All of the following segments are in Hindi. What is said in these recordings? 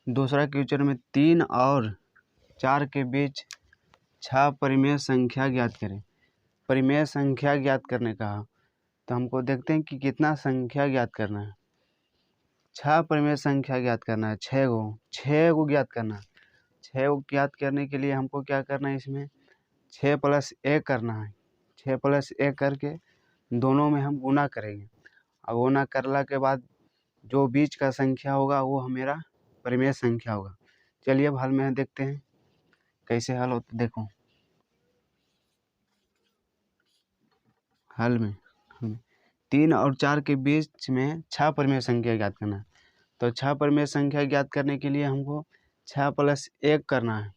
दूसरा क्वेश्चन में 3 और 4 के बीच 6 परिमेय संख्या ज्ञात करें। परिमेय संख्या ज्ञात करने का, तो हमको देखते हैं कि कितना संख्या ज्ञात करना है। 6 परिमेय संख्या ज्ञात करना है, 6 गो ज्ञात करना है। 6 को ज्ञात करने के लिए हमको क्या करना है, इसमें 6 + 1 करना है। 6 + 1 करके दोनों में हम गुना करेंगे, और गुना करला के बाद जो बीच का संख्या होगा वो मेरा परिमेय संख्या होगा। चलिए अब हल में देखते हैं कैसे हल होता। देखो हल में 3 और 4 के बीच में 6 परिमेय संख्या ज्ञात करना है। तो 6 परिमेय संख्या ज्ञात करने के लिए हमको 6 + 1 करना है।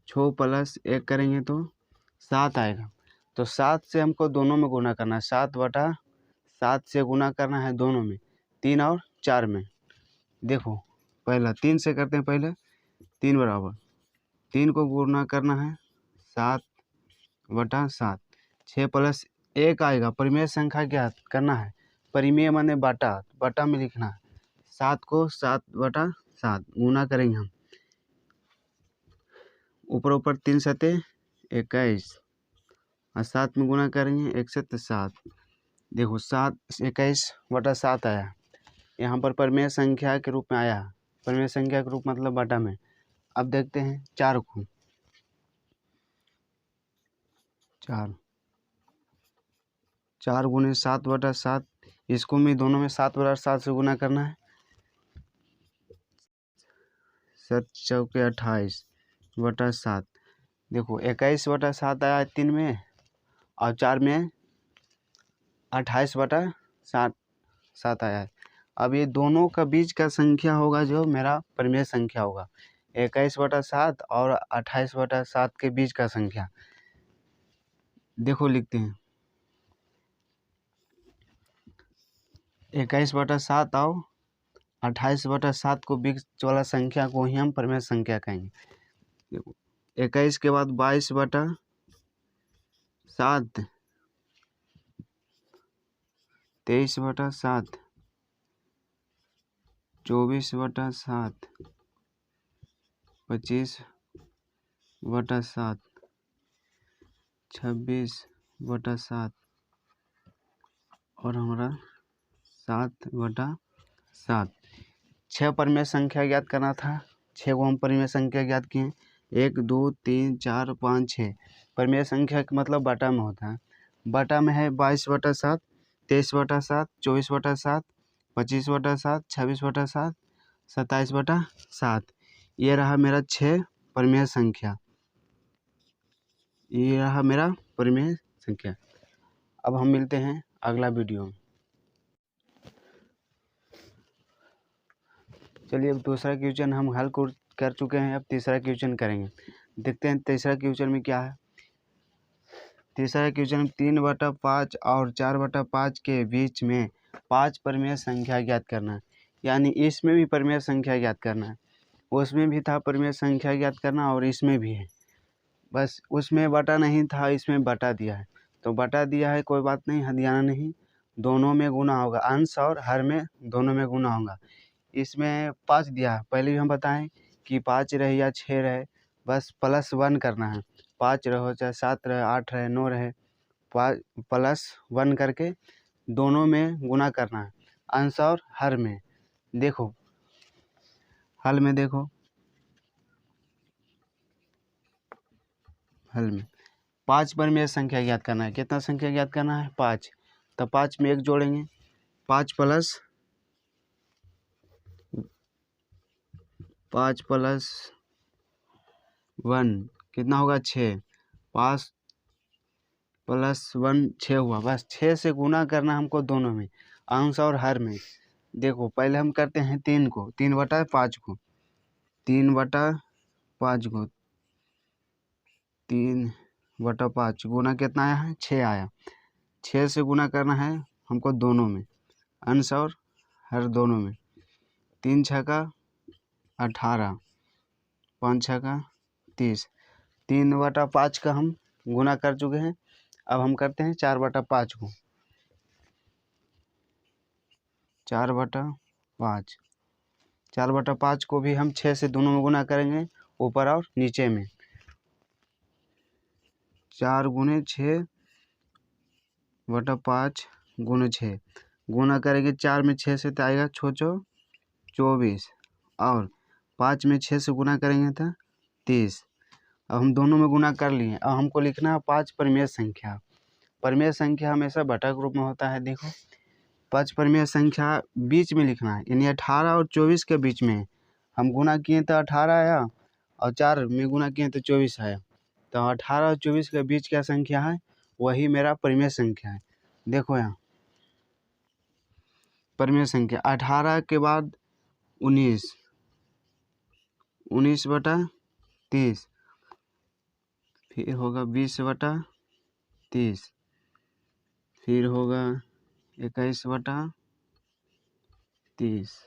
6 + 1 करेंगे तो 7 आएगा। तो 7 से हमको दोनों में गुना करना है। 7/7 से गुना करना है दोनों में, 3 और 4 में। देखो पहला 3 से करते हैं। पहले 3 = 3 को गुना करना है 7/7। 6 + 1 आएगा। परिमेय संख्या ज्ञात करना है। परिमेय माने बाटा में लिखना है। 7 को 7/7 गुना करेंगे हम। ऊपर 3 7 21 और 7 में गुना करेंगे 1 7 7। देखो 7 21/7 आया। यहाँ पर परिमेय संख्या के रूप में आया। परिमेय संख्या के रूप मतलब बाटा में। अब देखते हैं 4 को। 4 गुने 7/7, इसको भी दोनों में 7/7 से गुना करना है। 7 चौके 28/7। देखो 21/7 आया 3 में, और 4 में 28/7 आया है। अब ये दोनों का बीच का संख्या होगा जो मेरा परिमेय संख्या होगा। 21/7 और 28/7 के बीच का संख्या। देखो लिखते हैं 21/7 और 28/7 को बीच वाला संख्या को ही हम परिमेय संख्या कहेंगे। देखो 21 के बाद 22/7, 23/7, 24/7, 25/7, 26/7 और हमारा 7/7। 6 परिमेय संख्या ज्ञात करना था। 6 को हम परिमेय संख्या ज्ञात किए। 1 2 3 4 5 6 परिमेय संख्या का मतलब बाटा में होता है। बाटा में है 22/7, 23/7, 24/7, 25/7, 26/7, 27/7। ये रहा मेरा 6 परिमेय संख्या। ये रहा मेरा परिमेय संख्या। अब हम मिलते हैं अगला वीडियो में। चलिए अब दूसरा क्वेश्चन हम हल कर चुके हैं। अब तीसरा क्वेश्चन करेंगे। देखते हैं तीसरा क्वेश्चन में क्या है। तीसरा क्वेश्चन में 3/5 और 4/5 के बीच में 5 परिमेय संख्या ज्ञात करना है। यानी इसमें भी परिमेय संख्या ज्ञात करना है। उसमें भी था परिमेय संख्या ज्ञात करना, और इसमें भी है। बस उसमें बटा नहीं था, इसमें बटा दिया है। तो बटा दिया है, कोई बात नहीं, हदियाना नहीं, दोनों में गुना होगा। अंश और हर में दोनों में गुना होगा। इसमें 5 दिया है। पहले भी हम बताएं कि 5 रहे या 6 रहे, बस +1 करना है। 5 रहो चाहे 7 रहे, 8 रहे, 9 रहे, +1 करके दोनों में गुना करना है, अंश और हर में। देखो हल में, देखो हल में 5 परिमेय संख्या ज्ञात करना है। कितना संख्या ज्ञात करना है? 5। तो 5 में 1 जोड़ेंगे, 5 + 1 कितना होगा? 6। 5 + 1 6 हुआ। बस 6 से गुना करना हमको दोनों में, अंश और हर में। देखो पहले हम करते हैं 3 को, 3/5 को, 3/5 को, 3/5 गुना कितना आया है? 6 आया। 6 से गुना करना है हमको दोनों में, अंश और हर दोनों में। 3 × 6 = 18, 5 × 6 = 30। 3/5 का हम गुना कर चुके हैं। अब हम करते हैं 4/5 को। 4/5 4/5 को भी हम 6 से दोनों में गुना करेंगे, ऊपर और नीचे में। 4 गुने 6/5 गुने 6 गुना करेंगे। 4 में 6 से तो आएगा 6 24 और 5 में 6 से गुना करेंगे तो 30। अब हम दोनों में गुना कर लिए। अब हमको लिखना है 5 परिमेय संख्या। परिमेय संख्या हमेशा घटक रूप में होता है। देखो 5 परिमेय संख्या बीच में लिखना है, यानी 18 और 24 के बीच में। हम गुना किए तो 18 आया और 4 में गुना किए तो 24 आया। तो 18 और 24 के बीच क्या संख्या है, वही मेरा परिमेय संख्या है। देखो यहाँ परिमेय संख्या 18 के बाद 19, 19/30, फिर होगा 20/30, फिर होगा 21/30,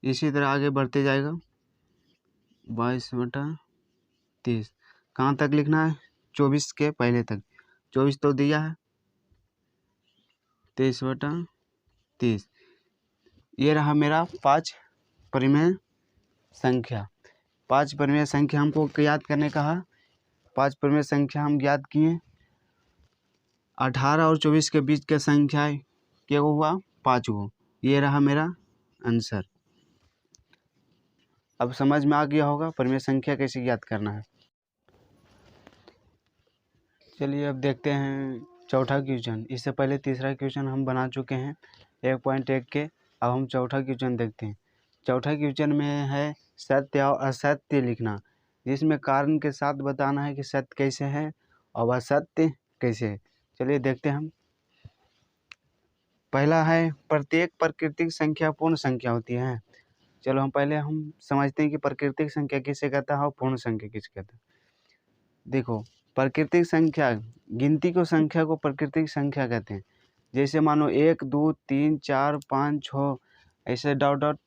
इसी तरह आगे बढ़ते जाएगा 22/30। कहाँ तक लिखना है, 24 के पहले तक। 24 तो दिया है, 23/30। ये रहा मेरा 5 परिमेय संख्या। 5 परिमेय संख्या हमको याद करने का है। 5 परिमेय संख्या हम याद किए। 18 और 24 के बीच का संख्या क्या हुआ, 5 गो। ये रहा मेरा आंसर। अब समझ में आ गया होगा परिमेय संख्या कैसे याद करना है। चलिए अब देखते हैं चौथा क्वेश्चन। इससे पहले तीसरा क्वेश्चन हम बना चुके हैं 1.1 के। अब हम चौथा क्वेश्चन देखते हैं। चौथा क्वेश्चन में है सत्य और असत्य लिखना, जिसमें कारण के साथ बताना है कि सत्य कैसे है और असत्य कैसे है। चलिए देखते हैं हम। पहला है प्रत्येक प्राकृतिक संख्या पूर्ण संख्या होती है। चलो हम पहले समझते हैं कि प्राकृतिक संख्या किसे कहता है और पूर्ण संख्या किसे कहता है। देखो प्राकृतिक संख्या, गिनती को संख्या को प्राकृतिक संख्या कहते हैं। जैसे मानो 1 2 3 4 5 6 ऐसे डॉट डॉट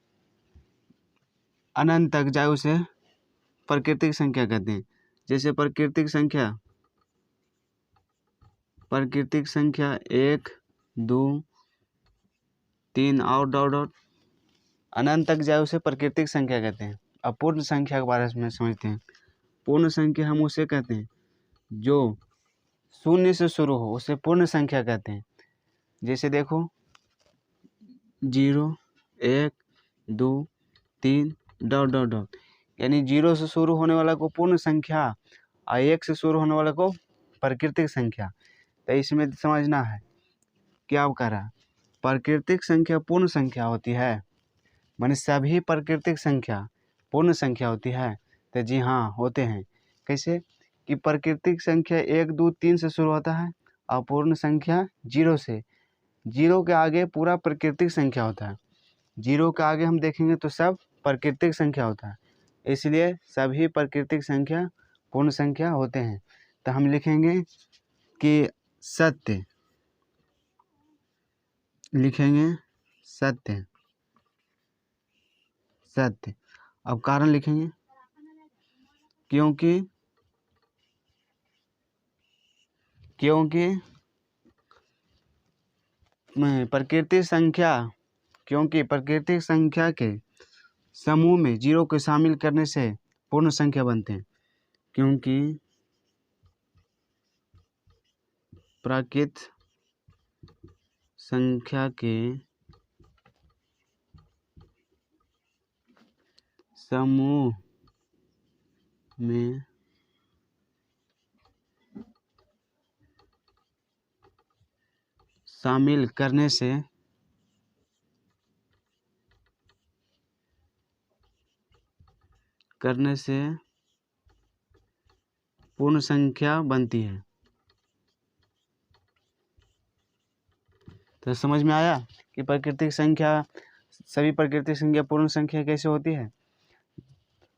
अनंत तक जाए उसे प्राकृतिक संख्या कहते हैं। जैसे प्राकृतिक संख्या 1 2 3 और डॉट डॉट अनंत तक जाए उसे प्राकृतिक संख्या कहते हैं। अब पूर्ण संख्या के बारे में समझते हैं। पूर्ण संख्या हम उसे कहते हैं जो 0 से शुरू हो, उसे पूर्ण संख्या कहते हैं। जैसे देखो 0 1 2 3 डॉट डॉट डॉट, यानी 0 से शुरू होने वाला को पूर्ण संख्या और 1 से शुरू होने वाला को प्राकृतिक संख्या। तो इसमें समझना है क्या कह रहा है, प्राकृतिक संख्या पूर्ण संख्या होती है, माने सभी प्राकृतिक संख्या पूर्ण संख्या होती है। तो जी हाँ होते हैं। कैसे कि प्राकृतिक संख्या 1 2 3 से शुरू होता है और पूर्ण संख्या 0 से। 0 के आगे पूरा प्राकृतिक संख्या होता है। 0 के आगे हम देखेंगे तो सब प्राकृतिक संख्या होता है, इसलिए सभी प्राकृतिक संख्या पूर्ण संख्या होते हैं। तो हम लिखेंगे कि सत्य, लिखेंगे सत्य सत्य। अब कारण लिखेंगे क्योंकि प्राकृतिक संख्या के समूह में 0 को शामिल करने से पूर्ण संख्या बनते हैं। क्योंकि प्राकृतिक संख्या के समूह में शामिल करने से पूर्ण संख्या बनती है। तो समझ में आया कि सभी प्राकृतिक संख्या पूर्ण संख्या कैसे होती है।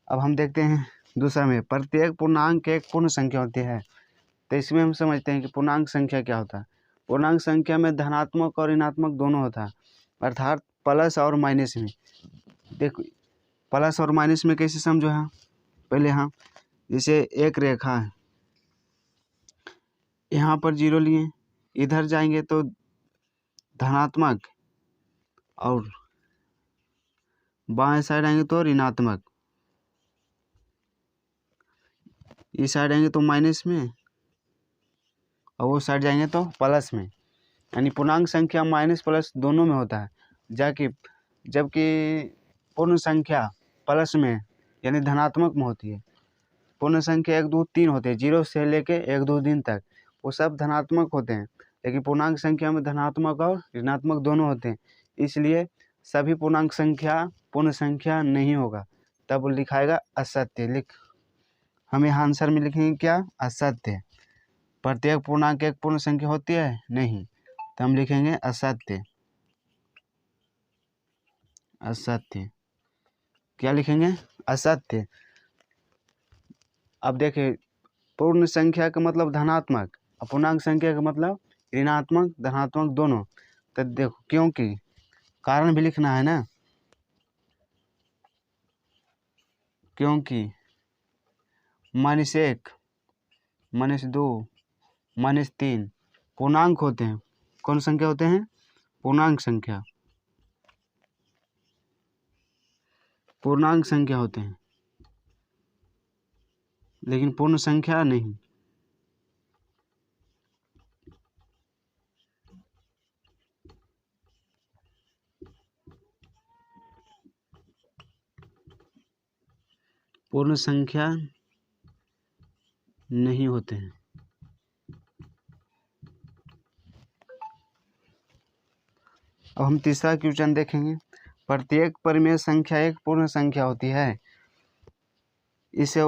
अब हम देखते हैं दूसरा में, प्रत्येक पूर्णांक एक पूर्ण संख्या होती है। तो इसमें हम समझते हैं कि पूर्णांक संख्या क्या होता है। पूर्णांक संख्या में धनात्मक और ऋणात्मक दोनों होता है, अर्थात प्लस और माइनस में। देखो प्लस और माइनस में कैसे समझो है, पहले हाँ जैसे एक रेखा है, यहाँ पर 0 लिए, इधर जाएंगे तो धनात्मक और बाएं साइड आएंगे तो ऋणात्मक, इस साइड आएंगे तो माइनस में, और वो साइड जाएंगे तो प्लस में। यानी पूर्णांक संख्या माइनस प्लस दोनों में होता है, जबकि पूर्ण संख्या प्लस में यानी धनात्मक में होती है। पूर्ण संख्या 1 2 3 होते हैं, 0 से लेके 1 2 दिन तक वो सब धनात्मक होते हैं, लेकिन पूर्णांक संख्या में धनात्मक और ऋणात्मक दोनों होते हैं। इसलिए सभी पूर्णांक संख्या पूर्ण संख्या नहीं होगा, तब लिखाएगा असत्य। हम यहाँ आंसर में लिखेंगे क्या? असत्य। प्रत्येक पूर्णांक एक पूर्ण संख्या होती है? नहीं, तो हम लिखेंगे असत्य। असत्य क्या लिखेंगे? असत्य। अब देखिए, पूर्ण संख्या का मतलब धनात्मक, अपूर्णांक संख्या का मतलब ऋणात्मक धनात्मक दोनों। तो देखो, क्योंकि कारण भी लिखना है ना, क्योंकि -1 -2 -3 पूर्णांक होते हैं। कौन संख्या होते हैं? पूर्णांक संख्या, पूर्णांक संख्या होते हैं, लेकिन पूर्ण संख्या नहीं। पूर्ण संख्या नहीं होते हैं। अब हम तीसरा क्वेश्चन देखेंगे। प्रत्येक परिमेय संख्या एक पूर्ण संख्या होती है। इसे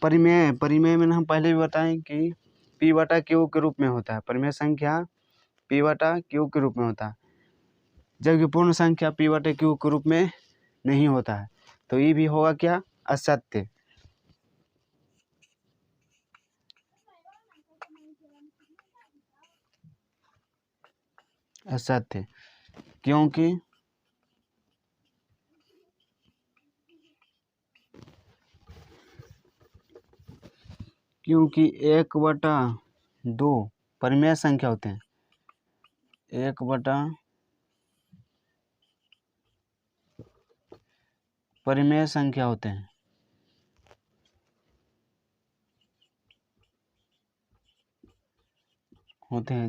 परिमेय में हम पहले भी बताएं कि P/Q के रूप में होता है। परिमेय संख्या P/Q के रूप में होता है, जबकि पूर्ण संख्या P/Q के रूप में नहीं होता है। तो ये भी होगा क्या? असत्य। असत्य, क्योंकि 1/2 परिमेय संख्या होते हैं। 1/2 परिमेय संख्या होते हैं,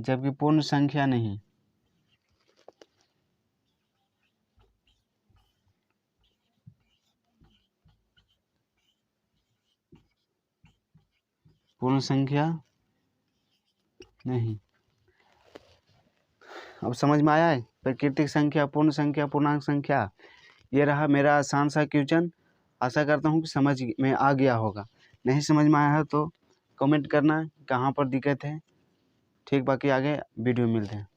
जबकि पूर्ण संख्या नहीं। पूर्ण संख्या नहीं। अब समझ में आया है? प्राकृतिक संख्या, पूर्ण संख्या, पूर्णांक संख्या। ये रहा मेरा आसान सा क्वेश्चन। आशा करता हूँ कि समझ में आ गया होगा। नहीं समझ में आया है तो कमेंट करना कहाँ पर दिक्कत है। ठीक, बाकी आगे वीडियो में मिलते हैं।